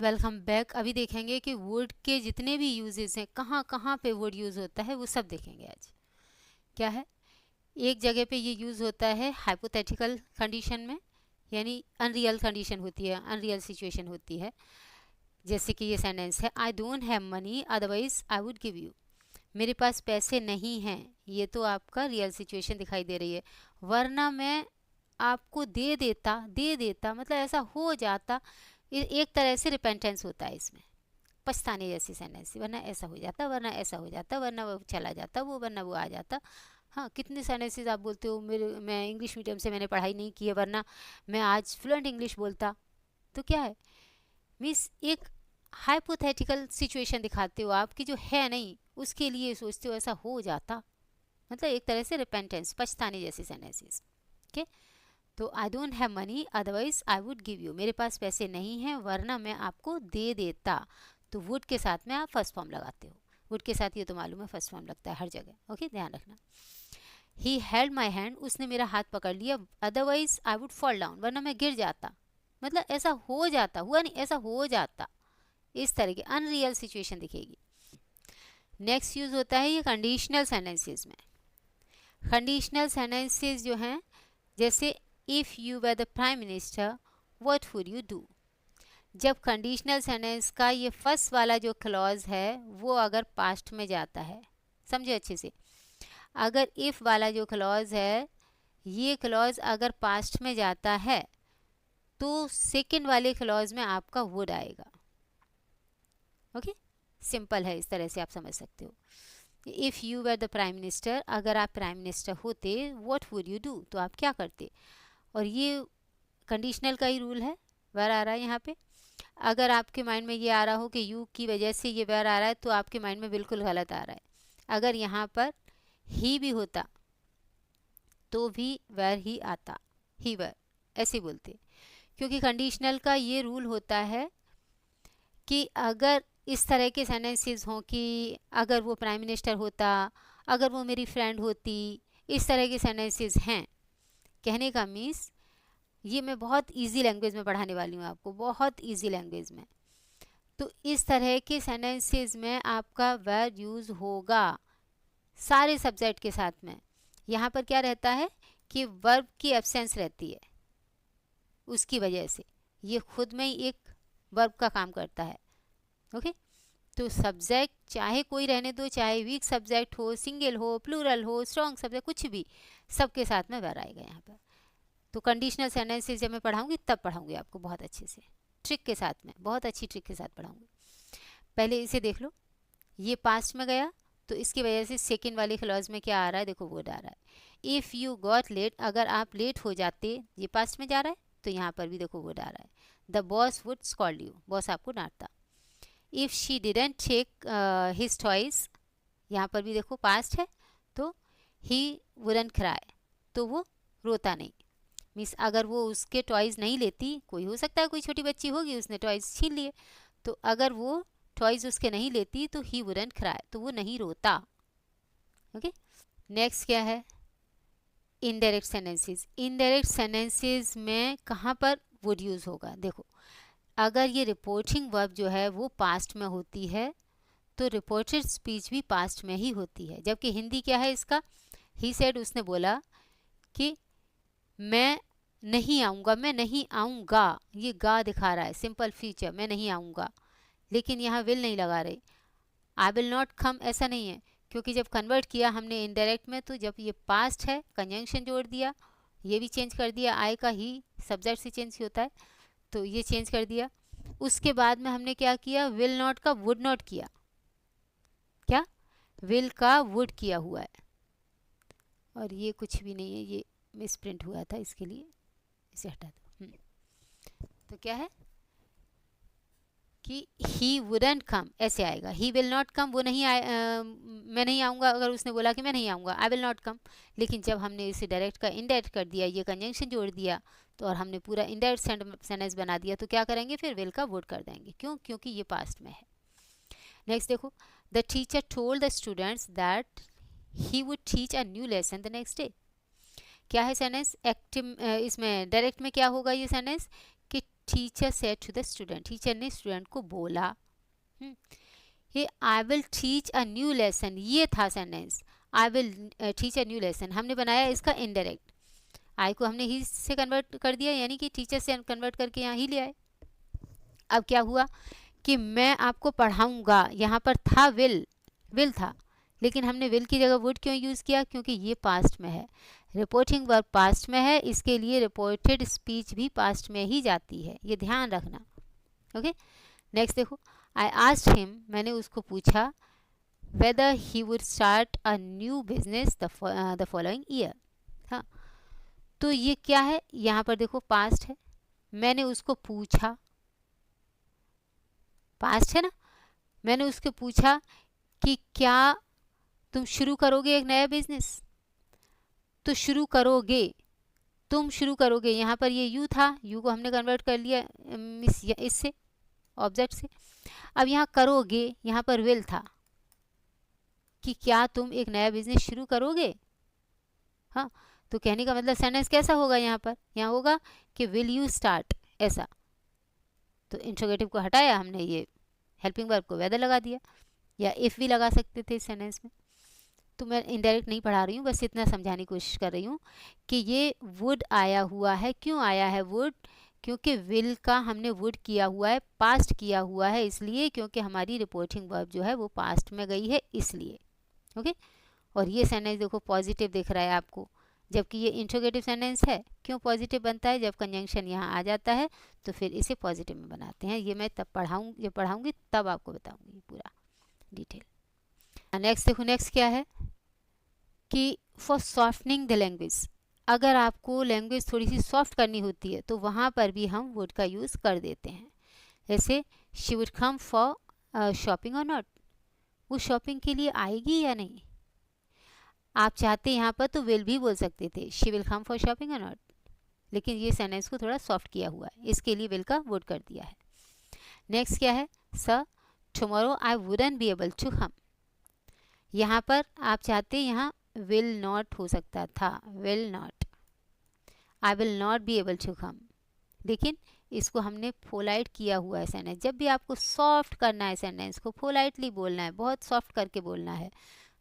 Welcome back. अभी देखेंगे कि वुड के जितने भी यूजेस हैं, कहाँ कहाँ पे वुड यूज़ होता है, वो सब देखेंगे आज। क्या है, एक जगह पे ये यूज़ होता है हाइपोथेटिकल कंडीशन में, यानी अनरियल कंडीशन होती है, अनरियल सिचुएशन होती है। जैसे कि ये सेंटेंस है, I don't have money otherwise I would give you. मेरे पास पैसे नहीं हैं, ये तो आपका रियल सिचुएशन दिखाई दे रही है, वरना मैं आपको दे देता मतलब ऐसा हो जाता। एक तरह से रिपेंटेंस होता है इसमें, पछताने जैसी सेंटेंस, वरना ऐसा हो जाता, वरना ऐसा हो जाता, वरना वो चला जाता, वो वरना वो आ जाता। हाँ, कितने सेंटेंसेस आप बोलते हो, मेरे मैं इंग्लिश मीडियम से मैंने पढ़ाई नहीं की है, वरना मैं आज फ्लुएंट इंग्लिश बोलता। तो क्या है, मीन्स एक हाइपोथेटिकल सिचुएशन दिखाते हो आप कि जो है नहीं, उसके लिए सोचते हो ऐसा हो जाता, मतलब एक तरह से रिपेंटेंस, पछताने जैसी सेंटेंसेस। ओके, तो I don't have money otherwise I would give you, मेरे पास पैसे नहीं हैं वरना मैं आपको दे देता। तो वुड के साथ में आप फर्स्ट फॉर्म लगाते हो, वुड के साथ ये तो मालूम है फर्स्ट फॉर्म लगता है हर जगह। ओके, ध्यान रखना। ही हेल्ड माई हैंड, उसने मेरा हाथ पकड़ लिया, otherwise I would fall down, वरना मैं गिर जाता, मतलब ऐसा हो जाता, हुआ नहीं ऐसा हो जाता। इस तरह की अनरियल सिचुएशन दिखेगी। नेक्स्ट यूज होता है ये कंडीशनल सेंटेंसेस में। कंडीशनल सेंटेंसेस जो हैं, जैसे if you were the prime minister what would you do. जब कंडीशनल सेंटेंस का ये फर्स्ट वाला जो क्लॉज है वो अगर पास्ट में जाता है, समझे अच्छे से, अगर इफ़ वाला जो क्लॉज है, ये क्लॉज अगर पास्ट में जाता है तो सेकंड वाले क्लॉज में आपका वुड आएगा। ओके, सिंपल है, इस तरह से आप समझ सकते हो। If you were the prime minister, अगर आप प्राइम मिनिस्टर होते, व्हाट वुड यू डू, तो आप क्या करते। और ये कंडीशनल का ही रूल है, वर आ रहा है यहाँ पे। अगर आपके माइंड में ये आ रहा हो कि यू की वजह से ये वर आ रहा है, तो आपके माइंड में बिल्कुल गलत आ रहा है। अगर यहाँ पर ही भी होता तो भी वर ही आता, ही वर ऐसे बोलते, क्योंकि कंडीशनल का ये रूल होता है कि अगर इस तरह के सेंटेंसेस हों कि अगर वो प्राइम मिनिस्टर होता, अगर वो मेरी फ्रेंड होती, इस तरह के सेंटेंसेस हैं। कहने का मीन्स, ये मैं बहुत इजी लैंग्वेज में पढ़ाने वाली हूँ आपको, बहुत इजी लैंग्वेज में। तो इस तरह के सेंटेंसेस में आपका वर्ब यूज़ होगा सारे सब्जेक्ट के साथ में। यहाँ पर क्या रहता है कि वर्ब की एब्सेंस रहती है, उसकी वजह से ये खुद में ही एक वर्ब का काम करता है। ओके, तो सब्जेक्ट चाहे कोई रहने दो, चाहे वीक सब्जेक्ट हो, सिंगल हो, प्लूरल हो, स्ट्रॉन्ग सब्जेक्ट, कुछ भी, सबके साथ में वर्ब आएगा यहाँ पर। तो कंडीशनल सेंटेंसेस जब मैं पढ़ाऊंगी तब पढ़ाऊंगी आपको बहुत अच्छे से, ट्रिक के साथ में, बहुत अच्छी ट्रिक के साथ पढ़ाऊंगी। पहले इसे देख लो, ये पास्ट में गया तो इसकी वजह से सेकेंड वाले क्लॉज में क्या आ रहा है, देखो वुड आ रहा है। इफ़ यू गॉट लेट, अगर आप लेट हो जाते, ये पास्ट में जा रहा है, तो यहाँ पर भी देखो वुड आ रहा है। The boss would scold you, boss आपको डांटता। If she didn't take his toys, यहाँ पर भी देखो पास्ट है, तो ही वुडंट क्राई, तो वो रोता नहीं। मीन्स अगर वो उसके टॉयज़ नहीं लेती, कोई हो सकता है कोई छोटी बच्ची होगी उसने टॉयज़ छीन लिए, तो अगर वो टॉयज़ उसके नहीं लेती तो ही वुडंट क्राई, तो वो नहीं रोता। ओके, नेक्स्ट क्या है, इनडायरेक्ट सेंटेंसेस। इनडायरेक्ट सेंटेंसेस में कहाँ पर वुड यूज़ होगा, देखो अगर ये रिपोर्टिंग वर्ब जो है वो पास्ट में होती है तो रिपोर्टेड स्पीच भी पास्ट में ही होती है। जबकि हिंदी क्या है इसका, ही सेड, उसने बोला कि मैं नहीं आऊँगा, मैं नहीं आऊँगा, ये गा दिखा रहा है, सिंपल फ्यूचर, मैं नहीं आऊँगा, लेकिन यहाँ विल नहीं लगा रहे। आई विल नॉट कम ऐसा नहीं है, क्योंकि जब कन्वर्ट किया हमने इनडायरेक्ट में, तो जब ये पास्ट है कंजंक्शन जोड़ दिया, ये भी चेंज कर दिया, आई का ही सब्जेक्ट से चेंज होता है, तो ये चेंज कर दिया। उसके बाद में हमने क्या किया, विल नॉट का वुड नॉट किया, क्या विल का वुड किया हुआ है, और ये कुछ भी नहीं है, ये मिस प्रिंट हुआ था, इसके लिए इसे हटा दो। तो क्या है कि ही वुडंट कम ऐसे आएगा, ही विल नॉट कम, वो नहीं मैं नहीं आऊँगा, अगर उसने बोला कि मैं नहीं आऊँगा, आई विल नॉट कम, लेकिन जब हमने इसे डायरेक्ट का इनडायरेक्ट कर दिया, ये कंजंक्शन जोड़ दिया, तो और हमने पूरा इनडायरेक्ट सेंटेंस बना दिया, तो क्या करेंगे फिर, विल का वुड कर देंगे, क्यों, क्योंकि ये पास्ट में है। नेक्स्ट देखो, the teacher told the students that he would teach a new lesson the next day. क्या है सेंटेंस, एक्टिव, इसमें डायरेक्ट में क्या होगा ये सेंटेंस कि teacher said to the student, teacher ने स्टूडेंट को बोला। ये I will teach a new lesson, ये था sentence, I will teach a new lesson. हमने बनाया इसका इनडायरेक्ट, आई को हमने ही से कन्वर्ट कर दिया, यानी कि टीचर से कन्वर्ट करके यहाँ ही ले आए। अब क्या हुआ कि मैं आपको पढ़ाऊँगा, यहाँ पर था विल था, लेकिन हमने विल की जगह वुड क्यों यूज़ किया? क्योंकि ये पास्ट में है, रिपोर्टिंग वर्ब पास्ट में है, इसके लिए रिपोर्टेड स्पीच भी पास्ट में ही जाती है, ये ध्यान रखना। ओके, नेक्स्ट देखो, आई आस्क्ड हिम, मैंने उसको पूछा, weather he would start a new business the following year. हाँ, तो ये क्या है, यहाँ पर देखो पास्ट है, मैंने उसको पूछा, पास्ट है ना, मैंने उसको पूछा कि क्या तुम शुरू करोगे एक नया बिजनेस? तो शुरू करोगे, तुम शुरू करोगे, यहाँ पर ये यू था, यू को हमने कन्वर्ट कर लिया इससे, ऑब्जेक्ट से। अब यहाँ करोगे, यहाँ पर विल था कि क्या तुम एक नया बिजनेस शुरू करोगे। हाँ, तो कहने का मतलब सेंटेंस कैसा होगा यहाँ पर, यहाँ होगा कि विल यू स्टार्ट, ऐसा। तो इंट्रोगेटिव को हटाया हमने, ये हेल्पिंग वर्ब को वेदर लगा दिया, या इफ़ भी लगा सकते थे इस सेंटेंस में। तो मैं इनडायरेक्ट नहीं पढ़ा रही हूँ, बस इतना समझाने की कोशिश कर रही हूँ कि ये वुड आया हुआ है। क्यों आया है वुड? क्योंकि विल का हमने वुड किया हुआ है, पास्ट किया हुआ है, इसलिए क्योंकि हमारी रिपोर्टिंग वर्ब जो है वो पास्ट में गई है, इसलिए। ओके, और ये सेंटेंस देखो पॉजिटिव दिख रहा है आपको, जबकि ये इंट्रोगेटिव सेंटेंस है। क्यों पॉजिटिव बनता है? जब कंजंक्शन यहाँ आ जाता है तो फिर इसे पॉजिटिव में बनाते हैं। ये मैं तब पढ़ाऊँगी तब आपको बताऊँगी पूरा डिटेल। नेक्स्ट देखो, नेक्स्ट क्या है कि फॉर सॉफ्टनिंग द लैंग्वेज, अगर आपको लैंग्वेज थोड़ी सी सॉफ्ट करनी होती है तो वहाँ पर भी हम वुड का यूज़ कर देते हैं। जैसे she would come for shopping और नॉट, वो शॉपिंग के लिए आएगी या नहीं। आप चाहते यहाँ पर तो विल भी बोल सकते थे, she will come for shopping और नॉट, लेकिन ये सेंटेंस को थोड़ा सॉफ्ट किया हुआ है, इसके लिए विल का वुड कर दिया है। नेक्स्ट क्या है, sir tomorrow I wouldn't be able to come, यहाँ पर आप चाहते यहाँ विल नॉट हो सकता था, will not, I will not be able to come, लेकिन इसको हमने पोलाइट किया हुआ है सेंटेंस। जब भी आपको सॉफ्ट करना है सेंटेंस को, पोलाइटली बोलना है, बहुत सॉफ्ट करके बोलना है।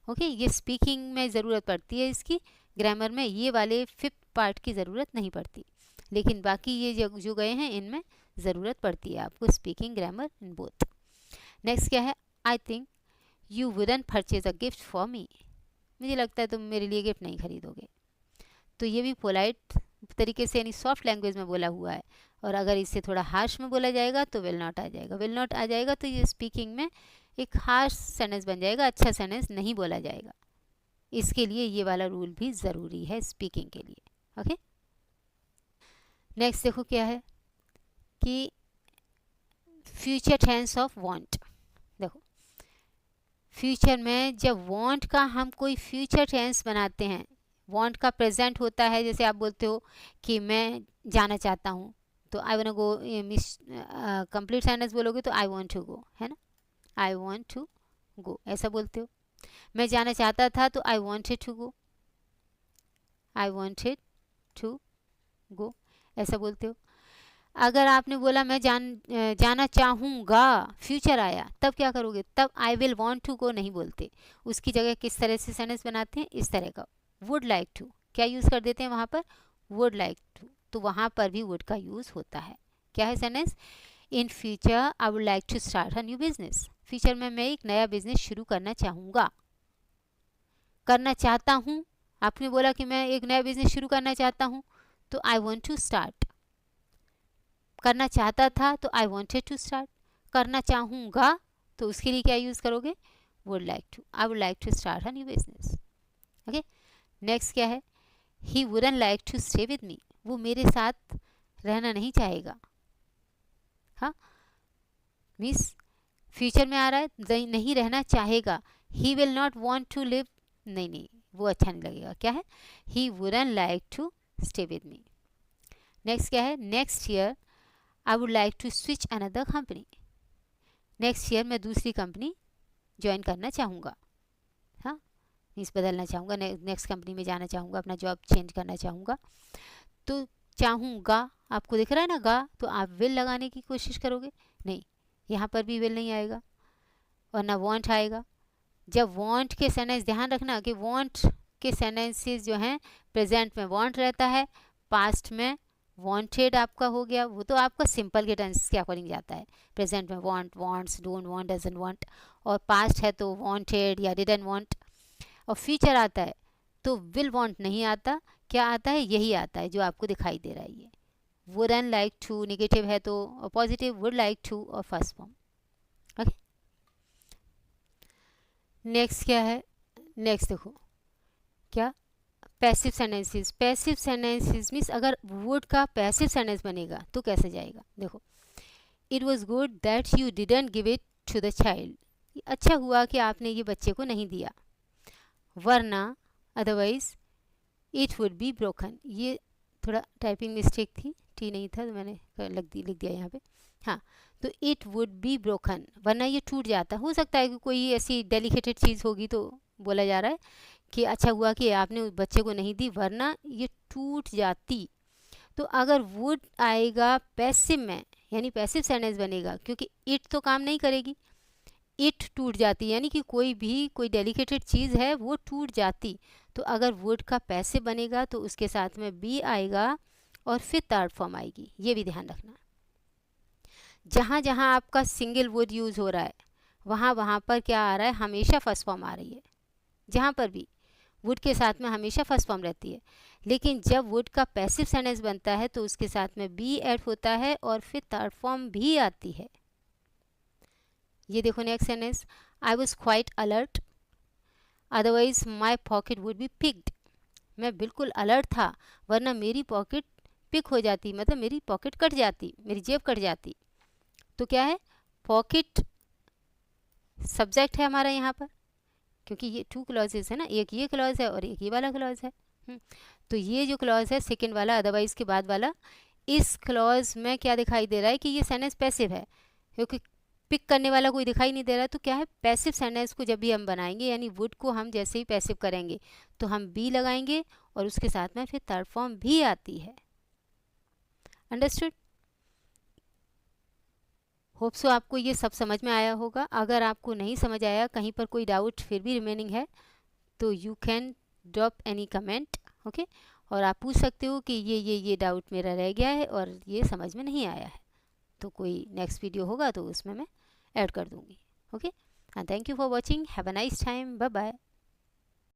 ओके, ये स्पीकिंग में ज़रूरत पड़ती है इसकी, ग्रामर में ये वाले 5th पार्ट की ज़रूरत नहीं पड़ती, लेकिन बाकी ये जो गए हैं इनमें ज़रूरत पड़ती है आपको, speaking grammar in both. Next क्या है, I think you wouldn't purchase a gift for me, मुझे लगता है तुम मेरे लिए गिफ्ट नहीं खरीदोगे। तो ये भी पोलाइट तरीके से यानी सॉफ्ट लैंग्वेज में बोला हुआ है, और अगर इससे थोड़ा हार्श में बोला जाएगा तो विल नॉट आ जाएगा। विल नॉट आ जाएगा तो ये स्पीकिंग में एक हार्श सेंटेंस बन जाएगा, अच्छा सेंटेंस नहीं बोला जाएगा। इसके लिए ये वाला रूल भी ज़रूरी है स्पीकिंग के लिए। ओके, नेक्स्ट देखो क्या है कि फ्यूचर टेंस ऑफ वांट। देखो फ्यूचर में जब वांट का हम कोई फ्यूचर टेंस बनाते हैं, वांट का प्रेजेंट होता है, जैसे आप बोलते हो कि मैं जाना चाहता हूँ, तो I want to go, complete sentence बोलोगे तो आई वांट टू गो, है ना, आई वांट टू गो ऐसा बोलते हो। मैं जाना चाहता था तो I wanted to go, I wanted to go ऐसा बोलते हो। अगर आपने बोला मैं जाना चाहूँगा, फ्यूचर आया, तब क्या करोगे? तब I will want to go नहीं बोलते, उसकी जगह किस तरह से सेंटेंस बनाते हैं? इस तरह का, वुड लाइक टू, क्या यूज़ कर देते हैं वहाँ पर? वुड लाइक टू, तो वहाँ पर भी वुड का यूज़ होता है। क्या है sentence? In future I would like to start a new business, future में मैं एक नया बिजनेस शुरू करना चाहूँगा, करना चाहता हूँ। आपने बोला कि मैं एक नया बिजनेस शुरू करना चाहता हूँ, तो आई वॉन्ट टू स्टार्ट। करना चाहता था तो आई वॉन्टेड टू स्टार्ट। करना चाहूँगा तो उसके लिए क्या यूज़ करोगे? Would like to, I would like to start a new business. Okay, next क्या है? He wouldn't like to stay with me, वो मेरे साथ रहना नहीं चाहेगा। हाँ, मीन्स फ्यूचर में आ रहा है, नहीं रहना चाहेगा। He will not want to live, नहीं वो अच्छा नहीं लगेगा। क्या है? He wouldn't like to stay with me. Next क्या है? Next year I would like to switch another company, next year मैं दूसरी कंपनी ज्वाइन करना चाहूँगा। हाँ, मीन्स बदलना चाहूँगा, नेक्स्ट कंपनी में जाना चाहूँगा, अपना जॉब चेंज करना चाहूँगा। तो चाहूँगा आपको दिख रहा है ना गा, तो आप विल लगाने की कोशिश करोगे, नहीं, यहाँ पर भी विल नहीं आएगा और ना वॉन्ट आएगा। जब वॉन्ट के सेंटेंस, ध्यान रखना कि वॉन्ट के सेंटेंसेस जो हैं प्रेजेंट में वॉन्ट रहता है, पास्ट में वांटेड आपका हो गया, वो तो आपका सिंपल के टेंस के अकॉर्डिंग जाता है। प्रेजेंट में want, wants, don't want, doesn't want, और पास्ट है तो वांटेड या डिडंट वांट, और फ्यूचर आता है तो विल वांट नहीं आता, क्या आता है, यही आता है जो आपको दिखाई दे रहा है। ये वुडन लाइक टू, नेगेटिव है तो, और पॉजिटिव वुड लाइक टू, और फर्स्ट फॉर्म। ओके, नेक्स्ट क्या है, नेक्स्ट देखो क्या, passive sentences. Passive sentences means अगर वुड का पैसिव सेंटेंस बनेगा तो कैसे जाएगा, देखो, it was good that you didn't give it to the child, अच्छा हुआ कि आपने ये बच्चे को नहीं दिया, वरना otherwise it would be broken. ये थोड़ा टाइपिंग मिस्टेक थी, टी नहीं था तो मैंने लिख दिया यहाँ पे। हाँ, तो इट वुड बी ब्रोकन, वरना ये टूट जाता। हो सकता है कि कोई ऐसी डेलिकेटेड चीज़ होगी तो बोला जा रहा है कि अच्छा हुआ कि आपने उस बच्चे को नहीं दी, वरना ये टूट जाती। तो अगर वुड आएगा पैसिव में, यानी पैसिव सेंटेंस बनेगा, क्योंकि इट तो काम नहीं करेगी, इट टूट जाती, यानी कि कोई डेलिकेटेड चीज़ है वो टूट जाती। तो अगर वुड का पैसिव बनेगा तो उसके साथ में बी आएगा और फिर थर्ड फॉर्म आएगी, ये भी ध्यान रखना। जहाँ जहाँ आपका सिंगल वुड यूज़ हो रहा है वहाँ वहाँ पर क्या आ रहा है, हमेशा फर्स्ट फॉर्म आ रही है। जहाँ पर भी वुड के साथ में हमेशा फर्स्ट फॉर्म रहती है, लेकिन जब वुड का पैसिव सेंटेंस बनता है तो उसके साथ में बी ऐड होता है और फिर थर्ड फॉर्म भी आती है। ये देखो next sentence, I was quite alert otherwise my pocket would be picked, मैं बिल्कुल अलर्ट था वरना मेरी पॉकेट पिक हो जाती, मतलब मेरी पॉकेट कट जाती, मेरी जेब कट जाती। तो क्या है, पॉकेट सब्जेक्ट है हमारा यहाँ पर, क्योंकि ये टू क्लॉजेस है ना, एक ये क्लॉज है और एक ये वाला क्लॉज है। तो ये जो क्लॉज है सेकंड वाला, अदरवाइज के बाद वाला, इस क्लॉज में क्या दिखाई दे रहा है कि ये सेंटेंस पैसिव है, क्योंकि पिक करने वाला कोई दिखाई नहीं दे रहा। तो क्या है, पैसिव सेंटेंस को जब भी हम बनाएंगे, यानी वुड को हम जैसे ही पैसिव करेंगे तो हम बी लगाएंगे और उसके साथ में फिर थर्ड फॉर्म भी आती है। अंडरस्टूड? होप सो आपको ये सब समझ में आया होगा। अगर आपको नहीं समझ आया, कहीं पर कोई डाउट फिर भी रिमेनिंग है, तो you can drop any comment, okay, और आप पूछ सकते हो कि ये डाउट मेरा रह गया है और ये समझ में नहीं आया है, तो कोई नेक्स्ट वीडियो होगा तो उसमें मैं ऐड कर दूँगी। Okay, and thank you for watching, have a nice time, bye bye.